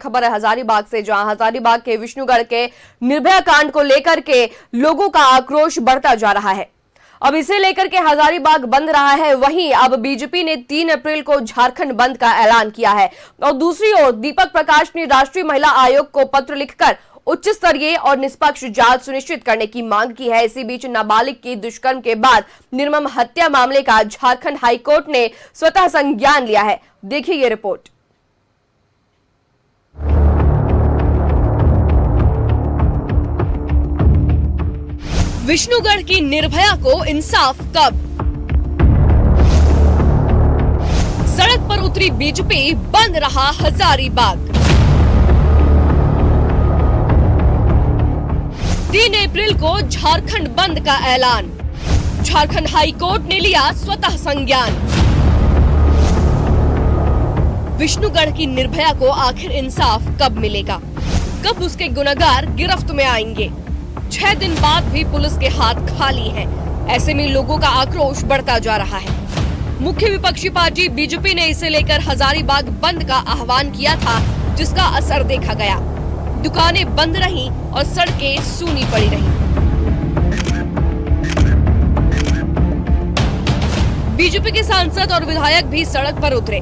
खबर है हजारीबाग से, जहां हजारीबाग के विष्णुगढ़ के निर्भया कांड को लेकर के लोगों का आक्रोश बढ़ता जा रहा है। अब इसे लेकर के हजारीबाग बंद रहा है। वहीं अब बीजेपी ने 3 अप्रैल को झारखंड बंद का ऐलान किया है और दूसरी ओर दीपक प्रकाश ने राष्ट्रीय महिला आयोग को पत्र लिखकर उच्च स्तरीय और निष्पक्ष जांच सुनिश्चित करने की मांग की है। इसी बीच नाबालिग की दुष्कर्म के बाद निर्मम हत्या मामले का झारखंड हाईकोर्ट ने स्वतः संज्ञान लिया है। देखिए ये रिपोर्ट। विष्णुगढ़ की निर्भया को इंसाफ कब? सड़क पर उतरी बीजेपी, बंद रहा हजारीबाग। 3 अप्रैल को झारखंड बंद का ऐलान, झारखंड हाईकोर्ट ने लिया स्वतः संज्ञान। विष्णुगढ़ की निर्भया को आखिर इंसाफ कब मिलेगा? कब उसके गुनहगार गिरफ्त में आएंगे? 6 दिन बाद भी पुलिस के हाथ खाली हैं। ऐसे में लोगों का आक्रोश बढ़ता जा रहा है। मुख्य विपक्षी पार्टी बीजेपी ने इसे लेकर हजारीबाग बंद का आह्वान किया था, जिसका असर देखा गया। दुकानें बंद रहीं और सड़कें सूनी पड़ी रहीं। बीजेपी के सांसद और विधायक भी सड़क पर उतरे।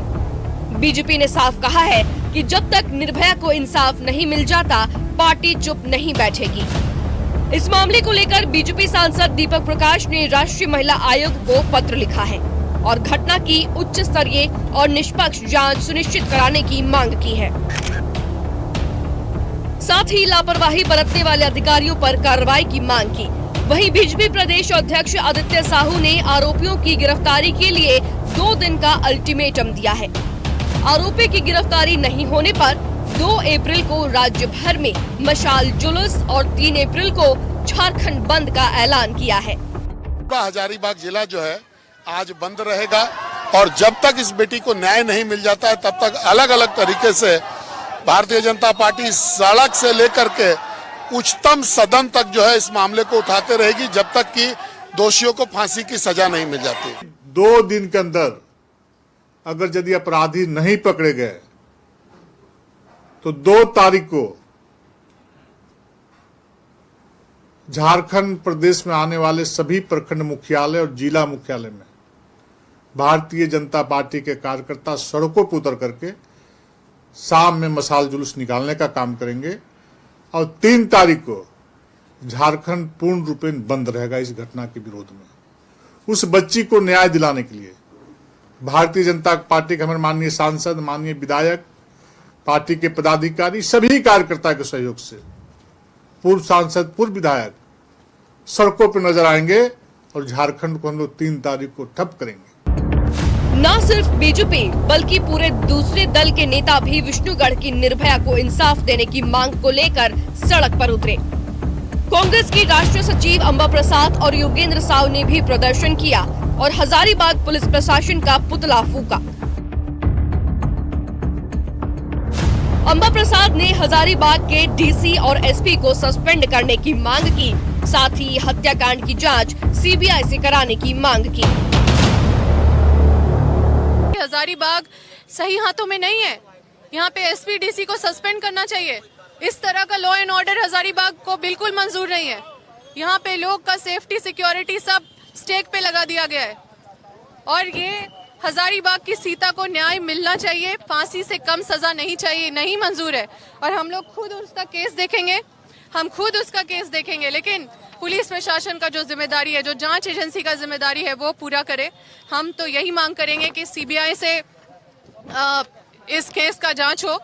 बीजेपी ने साफ कहा है कि जब तक निर्भया को इंसाफ नहीं मिल जाता, पार्टी चुप नहीं बैठेगी। इस मामले को लेकर बीजेपी सांसद दीपक प्रकाश ने राष्ट्रीय महिला आयोग को पत्र लिखा है और घटना की उच्च स्तरीय और निष्पक्ष जांच सुनिश्चित कराने की मांग की है। साथ ही लापरवाही बरतने वाले अधिकारियों पर कार्रवाई की मांग की। वहीं बीजेपी प्रदेश अध्यक्ष आदित्य साहू ने आरोपियों की गिरफ्तारी के लिए 2 दिन का अल्टीमेटम दिया है। आरोपी की गिरफ्तारी नहीं होने पर 2 अप्रैल को राज्य भर में मशाल जुलूस और 3 अप्रैल को झारखंड बंद का ऐलान किया है। हजारीबाग जिला जो है आज बंद रहेगा और जब तक इस बेटी को न्याय नहीं मिल जाता है, तब तक अलग अलग तरीके से भारतीय जनता पार्टी सड़क से लेकर के उच्चतम सदन तक जो है इस मामले को उठाते रहेगी, जब तक कि दोषियों को फांसी की सजा नहीं मिल जाती। 2 दिन के अंदर अगर यदि अपराधी नहीं पकड़े गए तो 2 तारीख को झारखंड प्रदेश में आने वाले सभी प्रखंड मुख्यालय और जिला मुख्यालय में भारतीय जनता पार्टी के कार्यकर्ता सड़कों पर उतर करके शाम में मशाल जुलूस निकालने का काम करेंगे और 3 तारीख को झारखंड पूर्ण रूपेण बंद रहेगा इस घटना के विरोध में। उस बच्ची को न्याय दिलाने के लिए भारतीय जनता पार्टी के हमारे माननीय सांसद, माननीय विधायक, पार्टी के पदाधिकारी, सभी कार्यकर्ता के सहयोग से पूर्व सांसद, पूर्व विधायक सड़कों पर नजर आएंगे और झारखंड को हम लोग 3 तारीख को ठप करेंगे। न सिर्फ बीजेपी बल्कि पूरे दूसरे दल के नेता भी विष्णुगढ़ की निर्भया को इंसाफ देने की मांग को लेकर सड़क पर उतरे। कांग्रेस की राष्ट्रीय सचिव अंबा प्रसाद और योगेंद्र साव ने भी प्रदर्शन किया और हजारीबाग पुलिस प्रशासन का पुतला फूका। अंबा प्रसाद ने हजारीबाग के डीसी और एसपी को सस्पेंड करने की मांग की। साथ ही हत्याकांड की जांच सीबीआई से कराने की मांग की। हजारीबाग सही हाथों में नहीं है। यहाँ पे एसपी डीसी को सस्पेंड करना चाहिए। इस तरह का लॉ एंड ऑर्डर हजारीबाग को बिल्कुल मंजूर नहीं है। यहाँ पे लोग का सेफ्टी, सिक्योरिटी सब स्टेक पे लगा दिया गया है और ये हजारीबाग की सीता को न्याय मिलना चाहिए। फांसी से कम सजा नहीं चाहिए, नहीं मंजूर है। और हम लोग खुद उसका केस देखेंगे, लेकिन पुलिस प्रशासन का जो जिम्मेदारी है, जो जांच एजेंसी का जिम्मेदारी है, वो पूरा करे। हम तो यही मांग करेंगे कि सीबीआई से इस केस का जांच हो।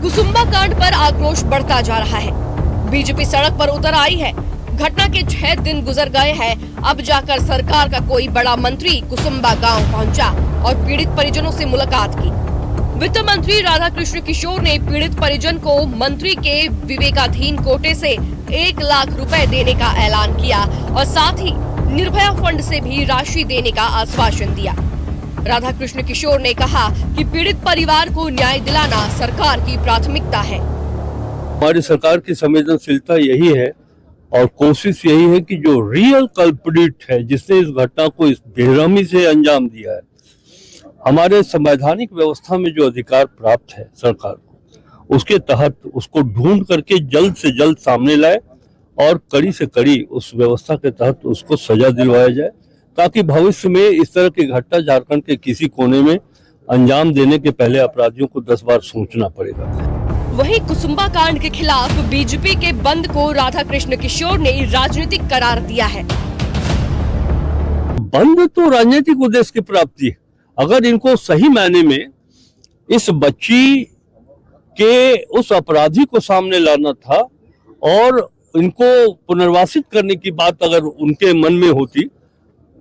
कुसुम्बा कांड पर आक्रोश बढ़ता जा रहा है। बीजेपी सड़क पर उतर आई है। घटना के 6 दिन गुजर गए हैं। अब जाकर सरकार का कोई बड़ा मंत्री कुसुम्बा गांव पहुंचा और पीड़ित परिजनों से मुलाकात की। वित्त मंत्री राधाकृष्ण किशोर ने पीड़ित परिजन को मंत्री के विवेकाधीन कोटे से 1 लाख रुपए देने का ऐलान किया और साथ ही निर्भया फंड से भी राशि देने का आश्वासन दिया। राधाकृष्ण किशोर ने कहा कि पीड़ित परिवार को न्याय दिलाना सरकार की प्राथमिकता है। हमारी सरकार की संवेदनशीलता यही है और कोशिश यही है कि जो रियल कल्प्रिट है, जिसने इस घटना को इस बेरहमी से अंजाम दिया है, हमारे संवैधानिक व्यवस्था में जो अधिकार प्राप्त है सरकार को, उसके तहत उसको ढूंढ करके जल्द से जल्द सामने लाए और कड़ी से कड़ी उस व्यवस्था के तहत उसको सजा दिलवाया जाए, ताकि भविष्य में इस तरह की घटना झारखंड के किसी कोने में अंजाम देने के पहले अपराधियों को 10 बार सोचना पड़ेगा। वहीं कुसुम्बा कांड के खिलाफ बीजेपी के बंद को राधा कृष्ण किशोर ने राजनीतिक करार दिया है। बंद तो राजनीतिक उद्देश्य की प्राप्ति है। अगर इनको सही मायने में इस बच्ची के उस अपराधी को सामने लाना था और इनको पुनर्वासित करने की बात अगर उनके मन में होती,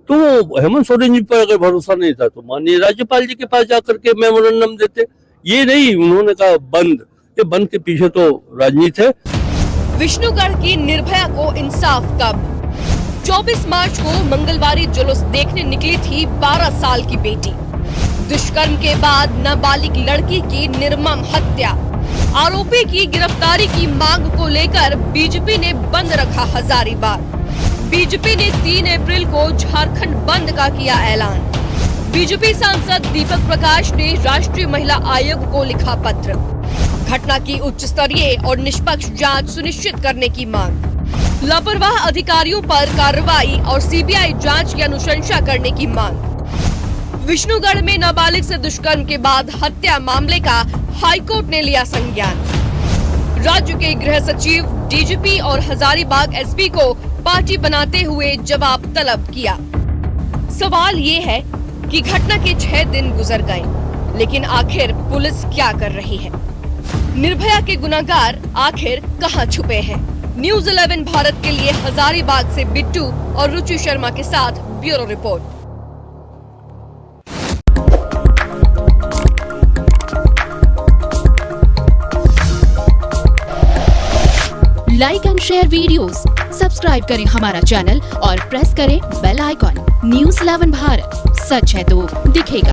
तो हेमंत सोरेन जी पर अगर भरोसा नहीं था तो माननीय राज्यपाल जी के पास जाकर के मेमोरेंडम देते। ये नहीं, उन्होंने कहा बंद। ये बंद के पीछे तो राजनीति है। विष्णुगढ़ की निर्भया को इंसाफ कब? 24 मार्च को मंगलवारी जुलूस देखने निकली थी 12 साल की बेटी। दुष्कर्म के बाद नाबालिग लड़की की निर्मम हत्या। आरोपी की गिरफ्तारी की मांग को लेकर बीजेपी ने बंद रखा हजारीबाग। बीजेपी ने 3 अप्रैल को झारखंड बंद का किया ऐलान। बीजेपी सांसद दीपक प्रकाश ने राष्ट्रीय महिला आयोग को लिखा पत्र। घटना की उच्च स्तरीय और निष्पक्ष जांच सुनिश्चित करने की मांग। लापरवाह अधिकारियों पर कार्रवाई और सीबीआई जांच की अनुशंसा करने की मांग। विष्णुगढ़ में नाबालिग से दुष्कर्म के बाद हत्या मामले का हाईकोर्ट ने लिया संज्ञान। राज्य के गृह सचिव, डीजीपी और हजारीबाग एसपी को पार्टी बनाते हुए जवाब तलब किया। सवाल ये है कि घटना के 6 दिन गुजर गए, लेकिन आखिर पुलिस क्या कर रही है? निर्भया के गुनाहगार आखिर कहां छुपे हैं? न्यूज़ 11 भारत के लिए हजारीबाग से बिट्टू और रुचि शर्मा के साथ bureau report. Like and share videos, subscribe करें हमारा चैनल और प्रेस करें बेल आइकॉन। न्यूज़ 11 भारत, सच है तो दिखेगा।